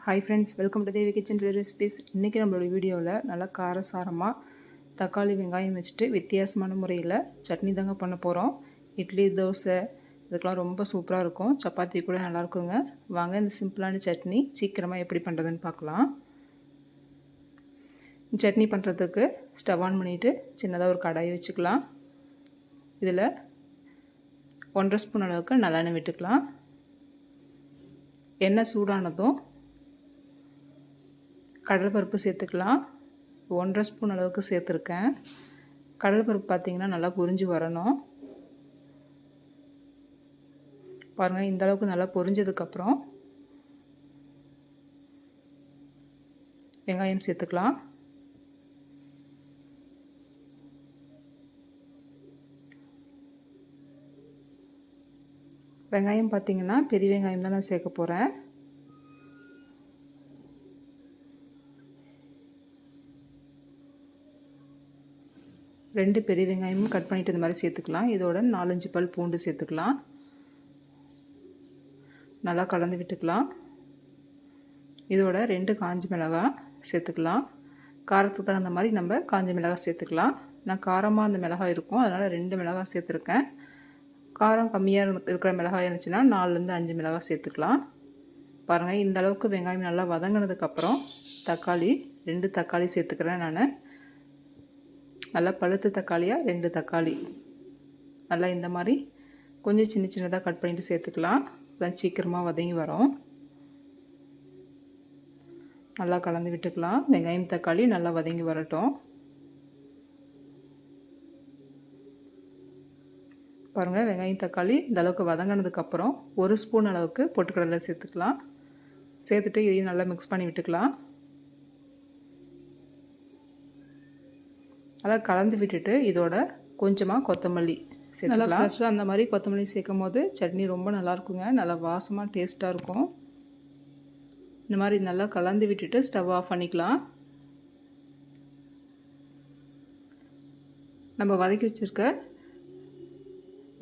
Hi friends, welcome to Devi kitchen recipes. இன்றைக்கி நம்மளோட வீடியோவில் நல்லா காரசாரமாக தக்காளி வெங்காயம் வச்சுட்டு வித்தியாசமான முறையில் சட்னி தாங்க பண்ண போகிறோம். இட்லி, தோசை இதுக்கெலாம் ரொம்ப சூப்பராக இருக்கும். சப்பாத்தி கூட நல்லாயிருக்குங்க. வாங்க இந்த சிம்பிளான சட்னி சீக்கிரமாக எப்படி பண்ணுறதுன்னு பார்க்கலாம். சட்னி பண்ணுறதுக்கு ஸ்டவ் ஆன் பண்ணிவிட்டு சின்னதாக ஒரு கடாயை வச்சுக்கலாம். இதில் 1.5 ஸ்பூன் அளவுக்கு நல்லெண்ணெய் விட்டுக்கலாம். எண்ணெய் சூடானதும் கடலைப்பருப்பு சேர்த்துக்கலாம். 1.5 ஸ்பூன் அளவுக்கு சேர்த்துருக்கேன். கடலைப்பருப்பு பார்த்திங்கன்னா நல்லா பொரிஞ்சு வரணும். பாருங்கள், இந்த அளவுக்கு நல்லா பொரிஞ்சதுக்கப்புறம் வெங்காயம் சேர்த்துக்கலாம். வெங்காயம் பார்த்திங்கன்னா பெரிய வெங்காயம் தான் நான் சேர்க்க போகிறேன். ரெண்டு பெரிய வெங்காயமும் கட் பண்ணிவிட்டு இந்த மாதிரி சேர்த்துக்கலாம். இதோட 4-5 பல் பூண்டு சேர்த்துக்கலாம். நல்லா கலந்து விட்டுக்கலாம். இதோட 2 காஞ்ச மிளகாய் சேர்த்துக்கலாம். காரத்துக்கு தகுந்த மாதிரி நம்ம காஞ்ச மிளகாய் சேர்த்துக்கலாம். நான் காரமாக அந்த மிளகாய் இருக்கும், அதனால் 2 மிளகாய் சேர்த்துருக்கேன். காரம் கம்மியாக இருக்கிற மிளகாய் இருந்துச்சுன்னா 4-5 மிளகாய் சேர்த்துக்கலாம். பாருங்கள், இந்த அளவுக்கு வெங்காயம் நல்லா வதங்கினதுக்கப்புறம் தக்காளி 2 தக்காளி சேர்த்துக்கிறேன். நான் நல்லா பழுத்த தக்காளியாக 2 தக்காளி நல்லா இந்த மாதிரி கொஞ்சம் சின்ன சின்னதாக கட் பண்ணிவிட்டு சேர்த்துக்கலாம். அதான் சீக்கிரமாக வதங்கி வரும். நல்லா கலந்து விட்டுக்கலாம். வெங்காயம் தக்காளி நல்லா வதங்கி வரட்டும். பாருங்கள், வெங்காயம் தக்காளி இந்த அளவுக்கு வதங்கினதுக்கப்புறம் 1 ஸ்பூன் அளவுக்கு பொட்டுக்கடலை சேர்த்துக்கலாம். சேர்த்துட்டு இதையும் நல்லா மிக்ஸ் பண்ணி விட்டுக்கலாம். நல்லா கலந்து விட்டுட்டு இதோட கொஞ்சமாக கொத்தமல்லி சேர்த்துக்கலாம். நல்லா ஃப்ரெஷ்ஷாக அந்த மாதிரி கொத்தமல்லி சேர்க்கும் போது சட்னி ரொம்ப நல்லாயிருக்குங்க. நல்லா வாசமாக டேஸ்ட்டாக இருக்கும். இந்த மாதிரி நல்லா கலந்து விட்டுட்டு ஸ்டவ் ஆஃப் பண்ணிக்கலாம். நம்ம வதக்கி வச்சுருக்க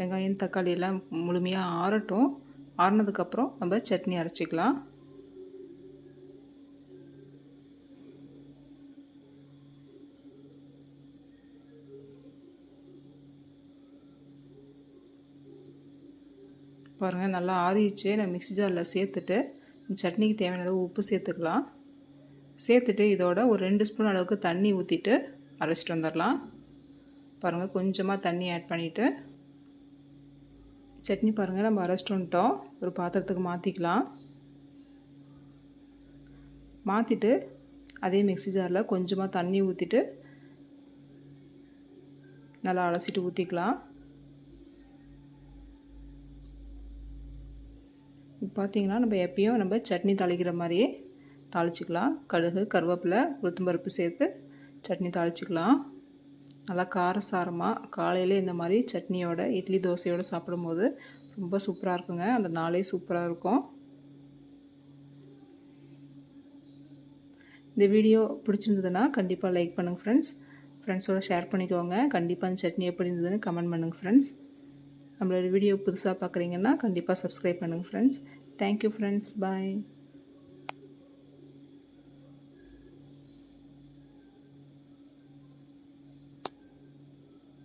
வெங்காயம் தக்காளி எல்லாம் முழுமையாக ஆறட்டும். ஆறினதுக்கப்புறம் நம்ம சட்னி அரைச்சிக்கலாம். பாருங்கள், நல்லா ஆறிடுச்சு. நான் மிக்ஸி ஜாரில் சேர்த்துட்டு சட்னிக்கு தேவையான அளவு உப்பு சேர்த்துக்கலாம். சேர்த்துட்டு இதோட ஒரு 2 ஸ்பூன் அளவுக்கு தண்ணி ஊற்றிட்டு அரைச்சிட்டு வந்துடலாம். பாருங்கள், கொஞ்சமாக தண்ணி ஆட் பண்ணிவிட்டு சட்னி பாருங்கள் நம்ம அரைச்சிட்டு வந்துட்டோம். ஒரு பாத்திரத்துக்கு மாற்றிக்கலாம். மாற்றிட்டு அதே மிக்ஸி ஜாரில் கொஞ்சமாக தண்ணி ஊற்றிட்டு நல்லா அலசிட்டு ஊற்றிக்கலாம். பார்த்திங்கன்னா நம்ம எப்பயும் நம்ம சட்னி தாளிக்கிற மாதிரியே தாளிச்சிக்கலாம். கடுகு, கருவேப்பிலை, உளுத்தம்பருப்பு சேர்த்து சட்னி தாளிச்சிக்கலாம். நல்லா காரசாரமாக காலையில் இந்த மாதிரி சட்னியோட இட்லி தோசையோடு சாப்பிடும்போது ரொம்ப சூப்பராக இருக்குங்க. அந்த நாளே சூப்பராக இருக்கும். இந்த வீடியோ பிடிச்சிருந்ததுன்னா கண்டிப்பாக லைக் பண்ணுங்கள் ஃப்ரெண்ட்ஸ். ஃப்ரெண்ட்ஸோடு ஷேர் பண்ணிக்கோங்க. கண்டிப்பாக அந்த சட்னி எப்படி இருந்ததுன்னு கமெண்ட் பண்ணுங்கள் ஃப்ரெண்ட்ஸ். நம்மளோட வீடியோ புதுசாக பார்க்குறீங்கன்னா கண்டிப்பாக சப்ஸ்கிரைப் பண்ணுங்கள் ஃப்ரெண்ட்ஸ். Thank you friends. பாய்.